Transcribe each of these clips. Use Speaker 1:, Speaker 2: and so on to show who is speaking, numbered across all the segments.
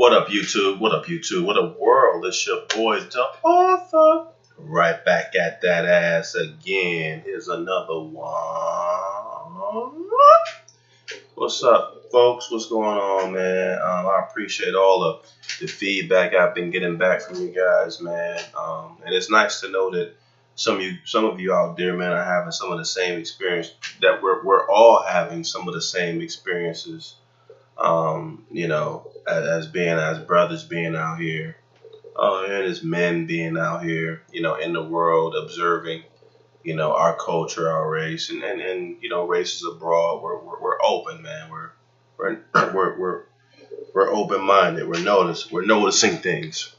Speaker 1: What up, YouTube? What up, YouTube? What up, world? It's your boy, the author. Right back at that ass again. Here's another one. What's up, folks? What's going on, man? I appreciate all of the feedback I've been getting back from you guys, man. And it's nice to know that some of you out there, man, are having some of the same experience. That we're all having some of the same experiences. As brothers being out here, and as men being out here, in the world observing, our culture, our race, and races abroad. We're open, man. We're open minded. We're noticing things.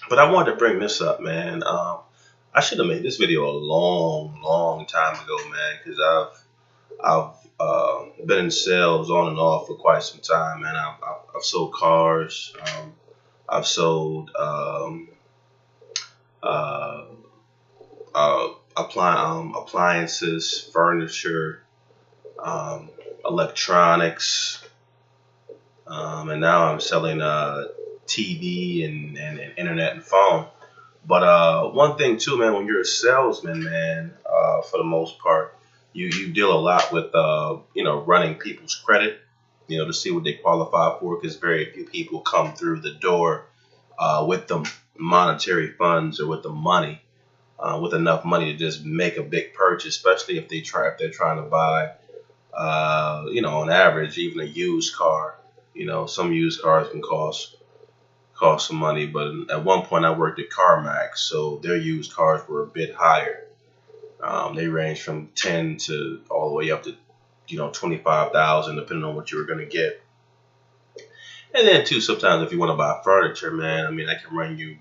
Speaker 1: But I wanted to bring this up, man. I should have made this video a long time ago, man, because I've been in sales on and off for quite some time, man. I've sold cars. I've sold appliances, furniture, electronics, and now I'm selling TV and internet and phone. But one thing too, man, when you're a salesman, man, for the most part, you deal a lot with running people's credit, to see what they qualify for, because very few people come through the door with the monetary funds or with the money, with enough money to just make a big purchase, especially if they're trying to buy on average even a used car. Some used cars can cost some money, but at one point I worked at CarMax, so their used cars were a bit higher. They range from 10 to all the way up to 25,000, depending on what you were going to get. And then too, sometimes if you want to buy furniture, man, I mean, I can run you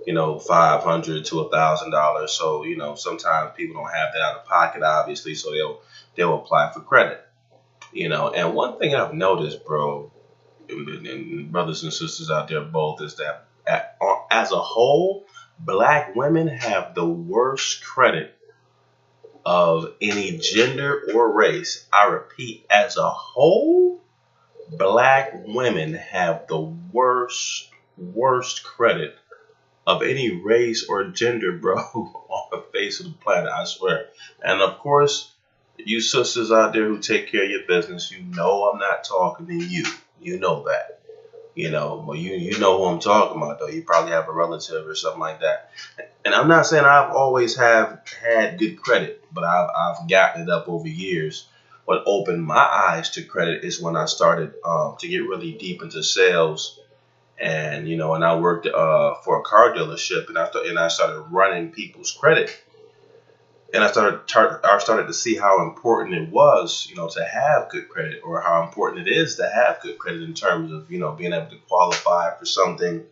Speaker 1: $500 to $1,000. So sometimes people don't have that out of pocket, obviously, so they'll apply for credit. And one thing I've noticed, bro, and brothers and sisters out there both, is that as a whole, black women have the worst credit of any gender or race. I repeat, as a whole, black women have the worst credit of any race or gender, bro, on the face of the planet, I swear. And of course, you sisters out there who take care of your business, I'm not talking to you. You know that. Well, you know who I'm talking about, though. You probably have a relative or something like that. And I'm not saying I've always had good credit, but I've gotten it up over years. What opened my eyes to credit is when I started to get really deep into sales, and and I worked for a car dealership, and I started running people's credit. And I started to see how important it was, to have good credit, or how important it is to have good credit in terms of, being able to qualify for something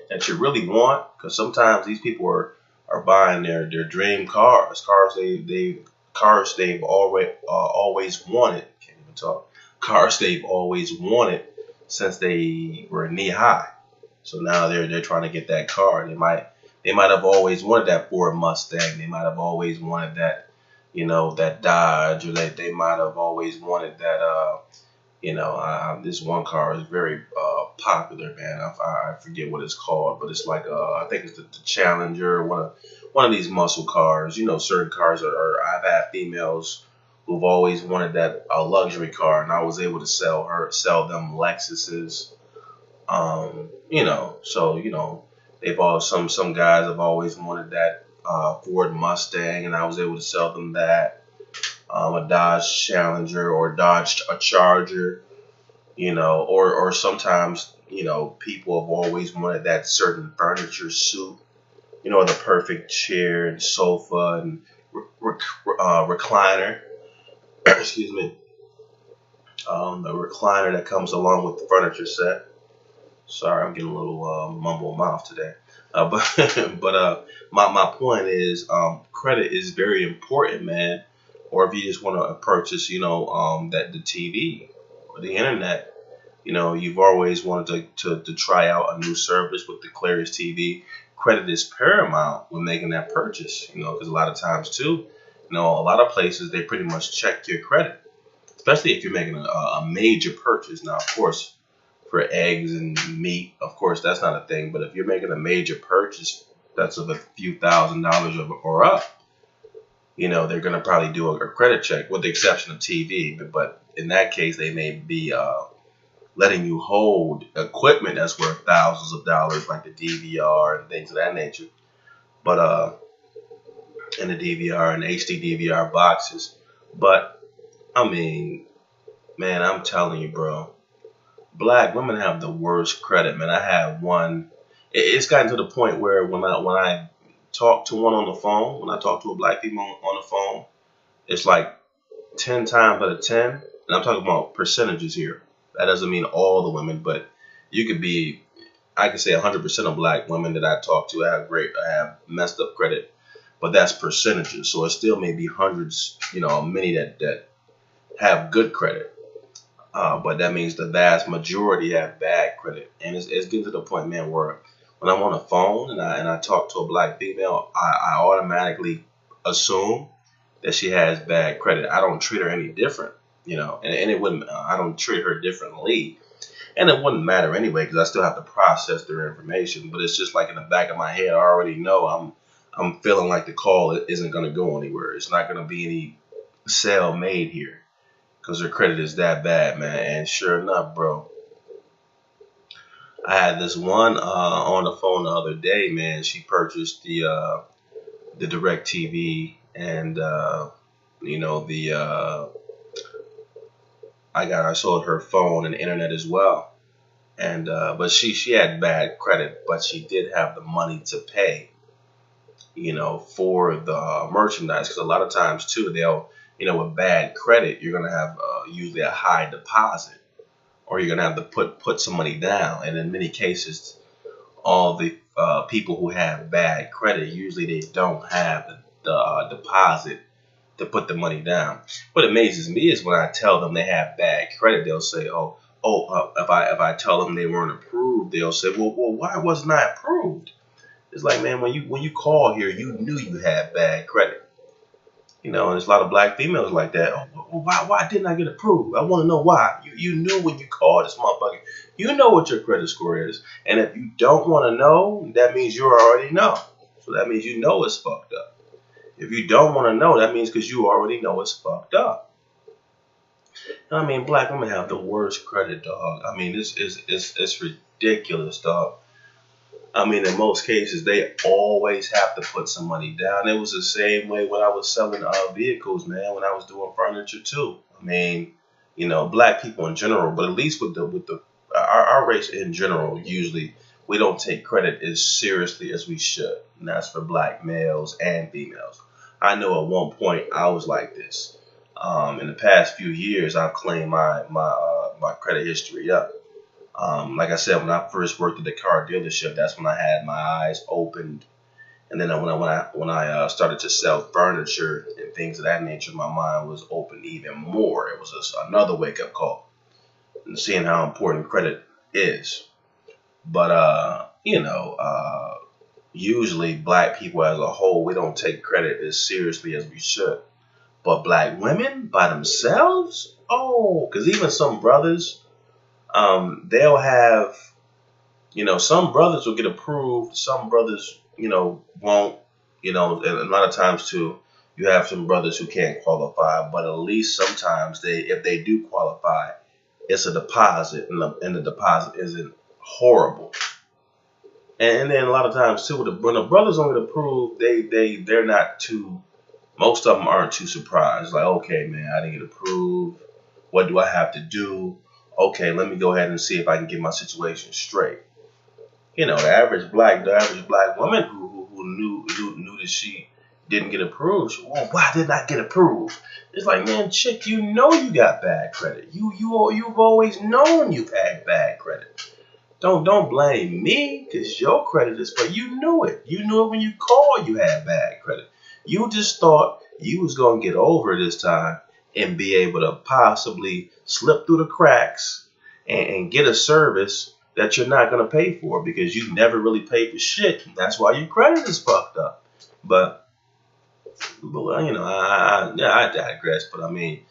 Speaker 1: that you really want. Because sometimes these people are buying their dream cars they've always wanted. Can't even talk. Cars they've always wanted since they were knee high. So now they're trying to get that car. They might have always wanted that Ford Mustang. They might have always wanted that, that Dodge, or they might have always wanted that, this one car is very popular, man. I forget what it's called, but it's like, I think it's the Challenger, one of these muscle cars. Certain cars I've had females who've always wanted that luxury car, and I was able to sell them Lexuses, some guys have always wanted that Ford Mustang, and I was able to sell them that, a Dodge Challenger or a Charger, or sometimes, people have always wanted that certain furniture suit, the perfect chair and sofa and recliner, excuse me, the recliner that comes along with the furniture set. Sorry, I'm getting a little mumble mouth today. But my point is, credit is very important, man. Or if you just want to purchase, that the TV or the internet, you've always wanted to try out a new service with the Clarius TV. Credit is paramount when making that purchase, because a lot of times too, a lot of places they pretty much check your credit, especially if you're making a major purchase. Now, of course, for eggs and meat. Of course, that's not a thing. But if you're making a major purchase that's of a few $1,000s or up, you know, they're going to probably do a credit check, with the exception of TV. But in that case, they may be letting you hold equipment that's worth thousands of dollars, like the DVR and things of that nature. But and the DVR and HD DVR boxes. But I mean, man, I'm telling you, bro, black women have the worst credit, man. I have one. It's gotten to the point where when I talk to one on the phone, when I talk to a black female on the phone, it's like 10 times out of 10, and I'm talking about percentages here. That doesn't mean all the women, but you could be, I could say 100% of black women that I talk to I have messed up credit, but that's percentages. So it still may be hundreds, you know, many that have good credit. But that means the vast majority have bad credit. And it's getting to the point, man, where when I'm on the phone and I talk to a black female, I automatically assume that she has bad credit. I don't treat her any different, you know, and it wouldn't, I don't treat her differently. And it wouldn't matter anyway, because I still have to process their information. But it's just like in the back of my head, I already know I'm feeling like the call isn't going to go anywhere. It's not going to be any sale made here, because her credit is that bad, man. And sure enough, bro, I had this one on the phone the other day, man. She purchased the DirecTV and you know, I sold her phone and internet as well. And but she had bad credit, but she did have the money to pay, you know, for the merchandise. Because a lot of times too, they'll, you know, with bad credit, you're gonna have usually a high deposit, or you're gonna have to put some money down. And in many cases, all the people who have bad credit, usually they don't have the deposit to put the money down. What amazes me is when I tell them they have bad credit, they'll say, if I tell them they weren't approved, they'll say, well, why wasn't I approved? It's like, man, when you call here, you knew you had bad credit. You know, and there's a lot of black females like that. Oh, well, why didn't I get approved? I want to know why. You knew when you called this motherfucker. You know what your credit score is. And if you don't want to know, that means you already know. So that means you know it's fucked up. If you don't want to know, that means because you already know it's fucked up. I mean, black women have the worst credit, dog. I mean, it's ridiculous, dog. I mean, in most cases, they always have to put some money down. It was the same way when I was selling vehicles, man, when I was doing furniture too. I mean, you know, black people in general, but at least with our race in general, usually we don't take credit as seriously as we should. And that's for black males and females. I know at one point I was like this. In the past few years, I've claimed my credit history up. Like I said, when I first worked at the car dealership, that's when I had my eyes opened. And then when I started to sell furniture and things of that nature, my mind was opened even more. It was just another wake-up call, and seeing how important credit is. But you know, usually black people as a whole, we don't take credit as seriously as we should. But black women by themselves, oh, because even some brothers, they'll have, you know, some brothers will get approved, some brothers, you know, won't, you know, and a lot of times too, you have some brothers who can't qualify, but at least sometimes if they do qualify, it's a deposit, and the deposit isn't horrible. And then a lot of times too, when the brothers don't get approved, they're not too, most of them aren't too surprised. Like, okay, man, I didn't get approved. What do I have to do? Okay, let me go ahead and see if I can get my situation straight. You know, the average black woman who knew that she didn't get approved. Well, why didn't I get approved? It's like, man, chick, you know you got bad credit. You've always known you've had bad credit. Don't blame me, because your credit is, but you knew it. You knew it when you called you had bad credit. You just thought you was going to get over this time and be able to possibly slip through the cracks and get a service that you're not going to pay for, because you never really paid for shit. That's why your credit is fucked up. But you know, I digress. But I mean,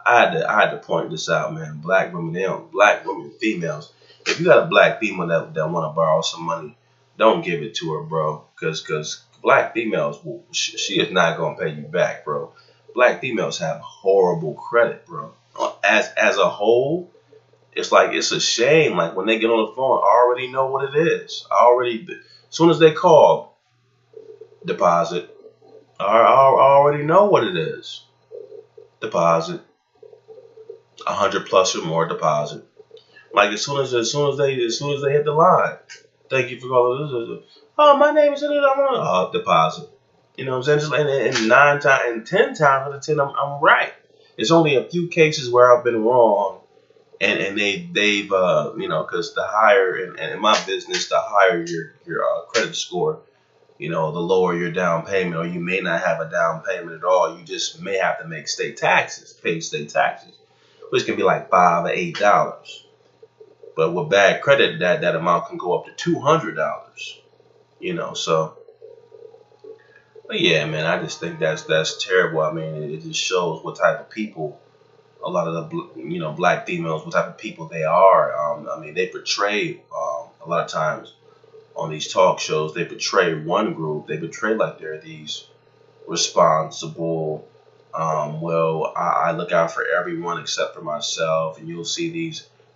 Speaker 1: I had to point this out, man. Black women, females, if you got a black female that want to borrow some money, don't give it to her, bro. Cause black females, she is not gonna pay you back, bro. Black females have horrible credit, bro. As a whole, it's like it's a shame. Like when they get on the phone, I already know what it is. As soon as they call, deposit. I already know what it is. Deposit. 100 plus or more deposit. Like as soon as they hit the line, thank you for calling. Oh, my name is deposit. You know what I'm saying? Just, and 9 times and 10 times out of 10, I'm right. There's only a few cases where I've been wrong, and they've you know, because the higher and in my business, the higher your credit score, you know, the lower your down payment, or you may not have a down payment at all. You just may have to make pay state taxes, which can be like $5 or $8. But with bad credit, that amount can go up to $200. You know, so. But yeah, man, I just think that's terrible. I mean, it just shows what type of people a lot of the black females, what type of people they are. I mean, they portray a lot of times on these talk shows, they portray one group. They portray like they're these responsible. Well, I look out for everyone except for myself, and you'll see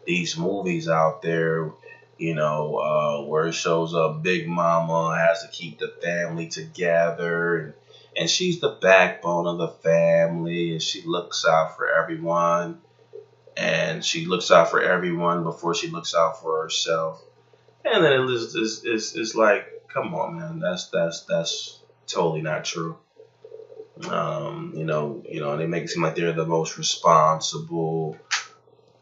Speaker 1: these movies out there, you know, where it shows up Big Mama has to keep the family together, and she's the backbone of the family, and she looks out for everyone, and she looks out for everyone before she looks out for herself. And then it's like, come on, man, that's totally not true. And they make it seem like they're the most responsible.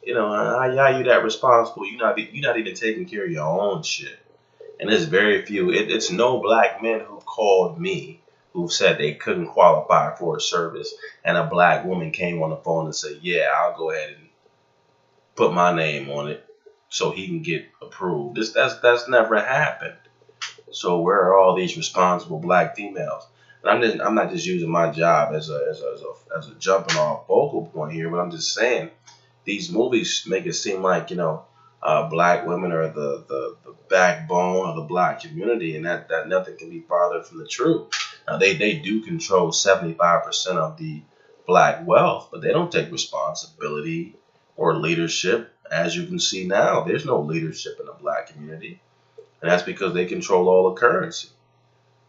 Speaker 1: You know, how you that responsible? You're not even taking care of your own shit. And there's very few. It's no black men who've called me who've said they couldn't qualify for a service, and a black woman came on the phone and said, "Yeah, I'll go ahead and put my name on it so he can get approved." That's never happened. So where are all these responsible black females? And I'm not just using my job as a jumping off focal point here, but I'm just saying these movies make it seem like, black women are the backbone of the black community, and that nothing can be farther from the truth. Now they do control 75% of the black wealth, but they don't take responsibility or leadership. As you can see now, there's no leadership in the black community, and that's because they control all the currency.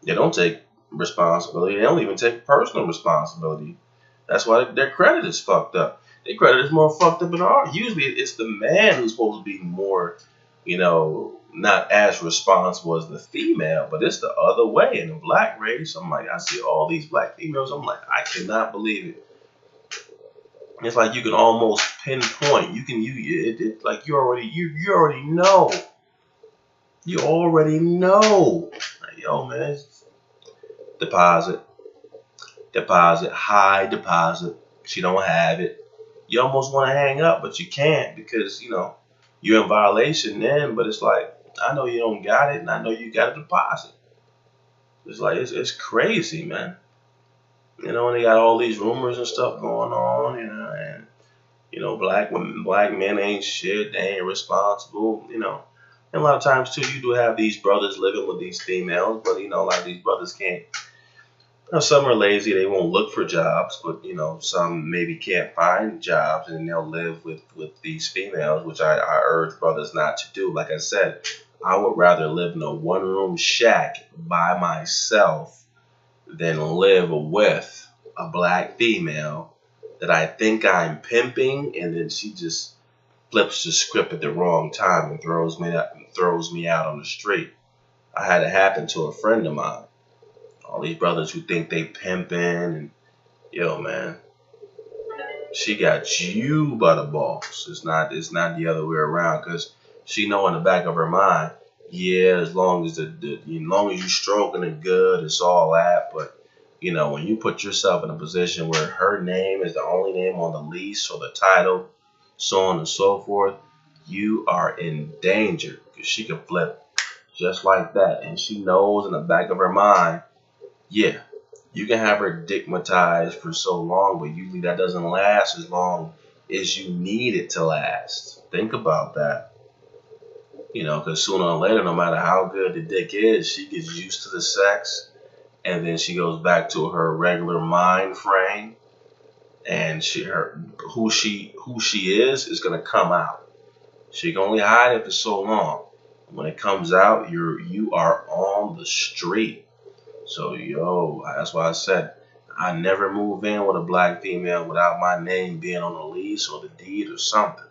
Speaker 1: They don't take responsibility. They don't even take personal responsibility. That's why their credit is fucked up. Their credit is more fucked up than ours. Usually it's the man who's supposed to be more, not as responsible as the female, but it's the other way. In the black race, I'm like, I see all these black females. I'm like, I cannot believe it. It's like you can almost pinpoint. Like you already know. You already know. Like, yo, man, deposit, high deposit. She don't have it. You almost want to hang up, but you can't because, you're in violation then. But it's like, I know you don't got it, and I know you got a deposit. It's like, it's crazy, man. And they got all these rumors and stuff going on, and, black women, black men ain't shit. They ain't responsible, And a lot of times, too, you do have these brothers living with these females, but, a lot of these brothers can't. Some are lazy, they won't look for jobs, but, some maybe can't find jobs, and they'll live with these females, which I urge brothers not to do. Like I said, I would rather live in a one-room shack by myself than live with a black female that I think I'm pimping, and then she just flips the script at the wrong time and throws me out on the street. I had it happen to a friend of mine. All these brothers who think they pimping, and yo, man, she got you by the balls. It's not the other way around, because she know in the back of her mind, yeah, as long as you stroking it good, it's all that. But when you put yourself in a position where her name is the only name on the lease or the title, so on and so forth, you are in danger, because she can flip just like that, and she knows in the back of her mind. Yeah, you can have her digmatized for so long, but usually that doesn't last as long as you need it to last. Think about that. Because sooner or later, no matter how good the dick is, she gets used to the sex, and then she goes back to her regular mind frame, and who she is gonna come out. She can only hide it for so long. When it comes out, you are on the street. So that's why I said I never move in with a black female without my name being on the lease or the deed or something,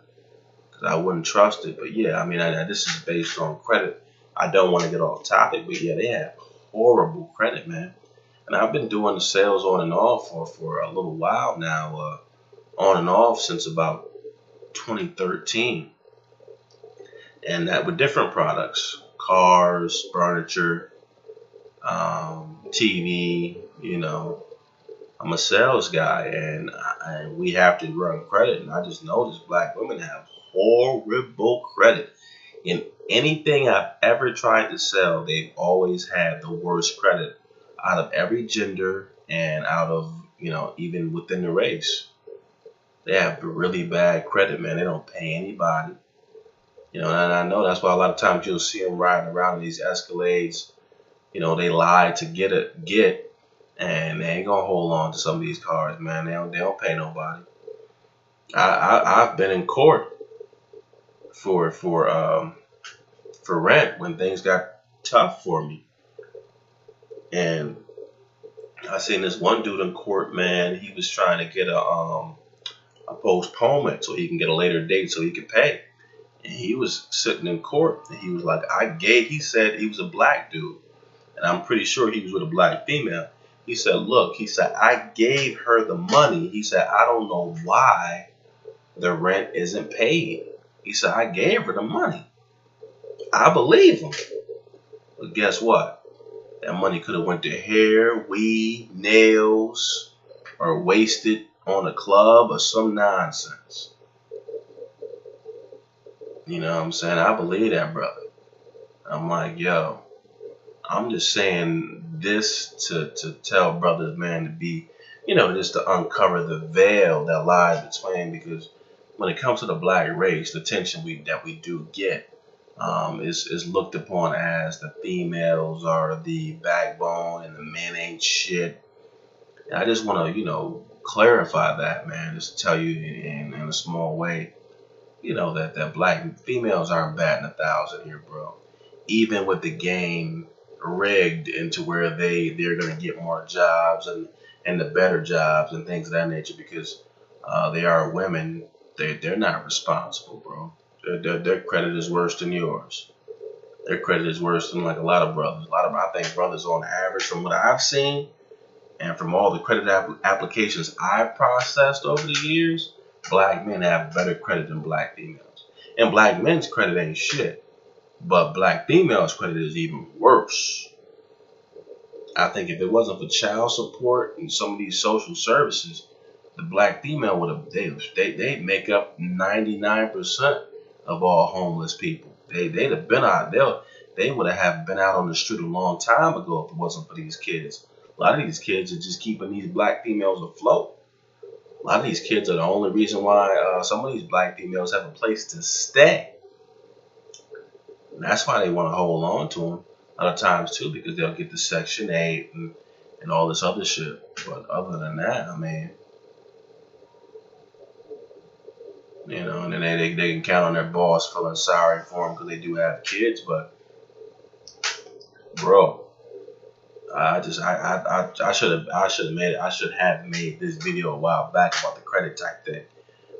Speaker 1: because I wouldn't trust it. But yeah, I mean, this is based on credit. I don't want to get off topic, but yeah, they have horrible credit, man. And I've been doing the sales on and off for a little while now, on and off since about 2013, and that with different products, cars, furniture, TV. I'm a sales guy, and we have to run credit. And I just noticed black women have horrible credit. In anything I've ever tried to sell, they've always had the worst credit out of every gender and out of, even within the race. They have really bad credit, man. They don't pay anybody. And I know that's why a lot of times you'll see them riding around in these Escalades. They lie to get, and they ain't gonna hold on to some of these cars, man. They don't pay nobody. I've been in court for rent when things got tough for me, and I seen this one dude in court, man. He was trying to get a postponement so he can get a later date so he could pay. And he was sitting in court, and he was like, he said he was a black dude, and I'm pretty sure he was with a black female. He said, look, he said, I gave her the money. He said, I don't know why the rent isn't paid. He said, I gave her the money. I believe him. But guess what? That money could have went to hair, weed, nails, or wasted on a club or some nonsense. You know what I'm saying? I believe that, brother. I'm like, yo, I'm just saying this to tell brothers, man, to be, just to uncover the veil that lies between, because when it comes to the black race, the attention that we do get is looked upon as the females are the backbone and the men ain't shit. And I just want to, clarify that, man, just to tell you in a small way, that black females aren't batting 1,000 here, bro. Even with the game rigged into where they're gonna get more jobs and the better jobs and things of that nature, because they are women. They're not responsible, bro. Their credit is worse than yours. Their credit is worse than like a lot of brothers. I think brothers on average, from what I've seen and from all the credit applications I've processed over the years, black men have better credit than black females. And black men's credit ain't shit. But black females' credit is even worse. I think if it wasn't for child support and some of these social services, the black female would have they'd make up 99% of all homeless people. They'd have been out. They would have been out on the street a long time ago if it wasn't for these kids. A lot of these kids are just keeping these black females afloat. A lot of these kids are the only reason why some of these black females have a place to stay. And that's why they want to hold on to them a lot of times too, because they'll get the Section 8 and all this other shit. But other than that, I mean, and then they can count on their boss feeling sorry for them because they do have kids. But bro, I should have made this video a while back about the credit type thing.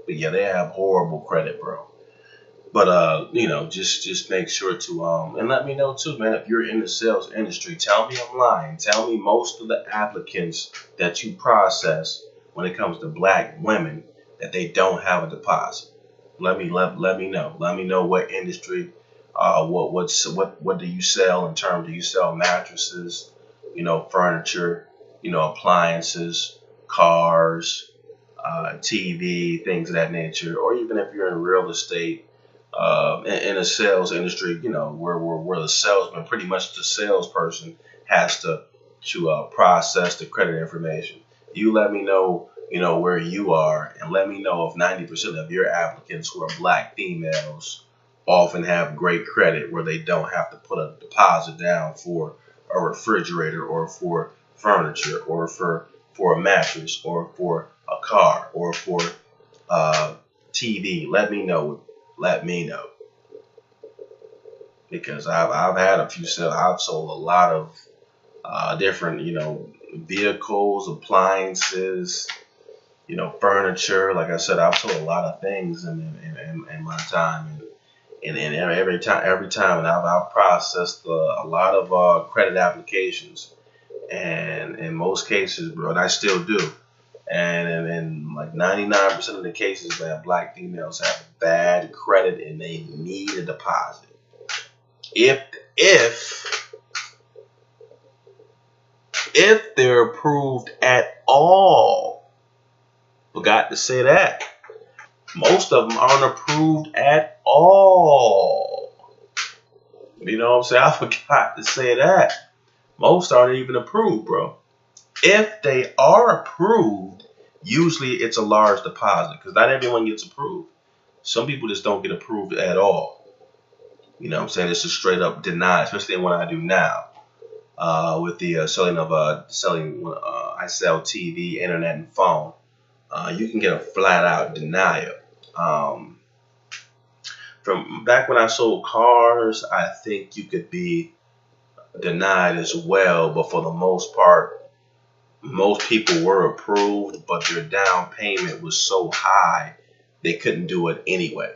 Speaker 1: But yeah, they have horrible credit, bro. But just make sure to and let me know too, man, if you're in the sales industry. Tell me I'm lying. Tell me most of the applicants that you process when it comes to black women that they don't have a deposit. Let me know. Let me know what industry, what do you sell in terms? Do you sell mattresses, furniture, appliances, cars, TV, things of that nature, or even if you're in real estate, in a sales industry, where the salesman, pretty much the salesperson, has to process the credit information. You let me know, where you are, and let me know if 90% of your applicants who are black females often have great credit where they don't have to put a deposit down for a refrigerator or for furniture or for a mattress or for a car or for TV. Let me know. Let me know. Because I've had a few sales. I've sold a lot of different, vehicles, appliances, furniture. Like I said, I've sold a lot of things in my time, and every time, and I've processed a lot of credit applications, and in most cases, bro, and I still do. And in like 99% of the cases, man, black females have bad credit and they need a deposit. If they're approved at all, forgot to say that. Most of them aren't approved at all. You know what I'm saying? I forgot to say that. Most aren't even approved, bro. If they are approved, usually it's a large deposit because not everyone gets approved. Some people just don't get approved at all. You know what I'm saying? It's a straight up deny, especially what I do now with the selling. I sell TV, internet, and phone. You can get a flat out denial. From back when I sold cars, I think you could be denied as well, but for the most part, most people were approved, but their down payment was so high they couldn't do it anyway.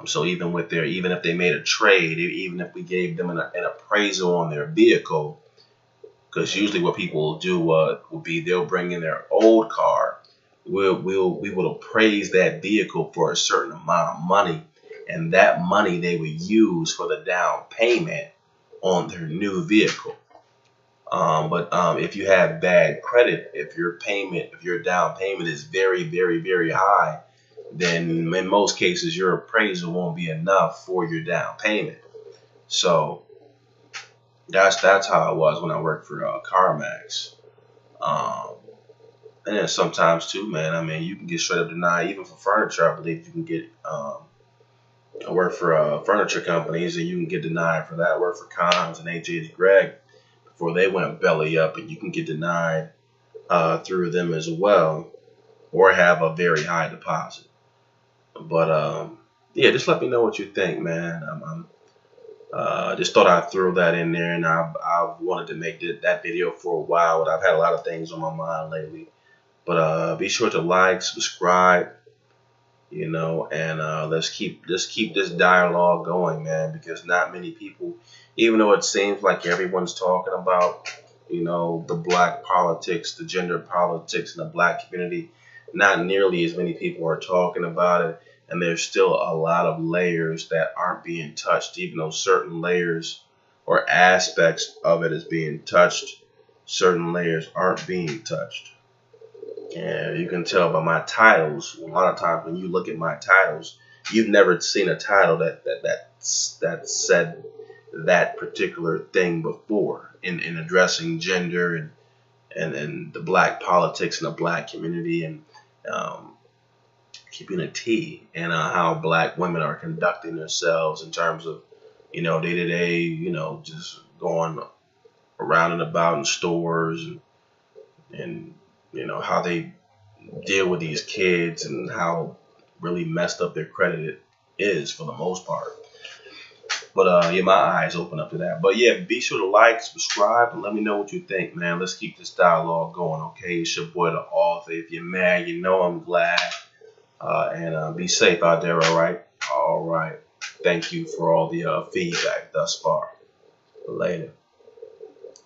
Speaker 1: So even if they made a trade, even if we gave them an appraisal on their vehicle, because usually what people will do will be they'll bring in their old car, we will appraise that vehicle for a certain amount of money, and that money they would use for the down payment on their new vehicle. But if you have bad credit, if your down payment is very, very, very high, then in most cases your appraisal won't be enough for your down payment. So that's how it was when I worked for CarMax. And then sometimes too, man. I mean, you can get straight up denied even for furniture. I believe you can get. I work for furniture companies, and you can get denied for that. I work for Cons and AJ's Greg before they went belly up, and you can get denied through them as well, or have a very high deposit. But yeah, just let me know what you think, man. Just thought I'd throw that in there, and I've wanted to make that video for a while, but I've had a lot of things on my mind lately. But be sure to like, subscribe, and let's keep this dialogue going, man, because not many people, even though it seems like everyone's talking about, the black politics, the gender politics in the black community, not nearly as many people are talking about it, and there's still a lot of layers that aren't being touched, even though certain layers or aspects of it is being touched, certain layers aren't being touched. And you can tell by my titles. A lot of times when you look at my titles, you've never seen a title that said that particular thing before in addressing gender and the black politics in the black community, and keeping a T, and how black women are conducting themselves in terms of day to day, just going around and about in stores and how they deal with these kids and how really messed up their credit is for the most part. But yeah, my eyes open up to that. But yeah, be sure to like, subscribe, and let me know what you think, man. Let's keep this dialogue going, okay? It's your boy, the author. If you're mad, I'm glad. And be safe out there, all right? All right. Thank you for all the feedback thus far. Later.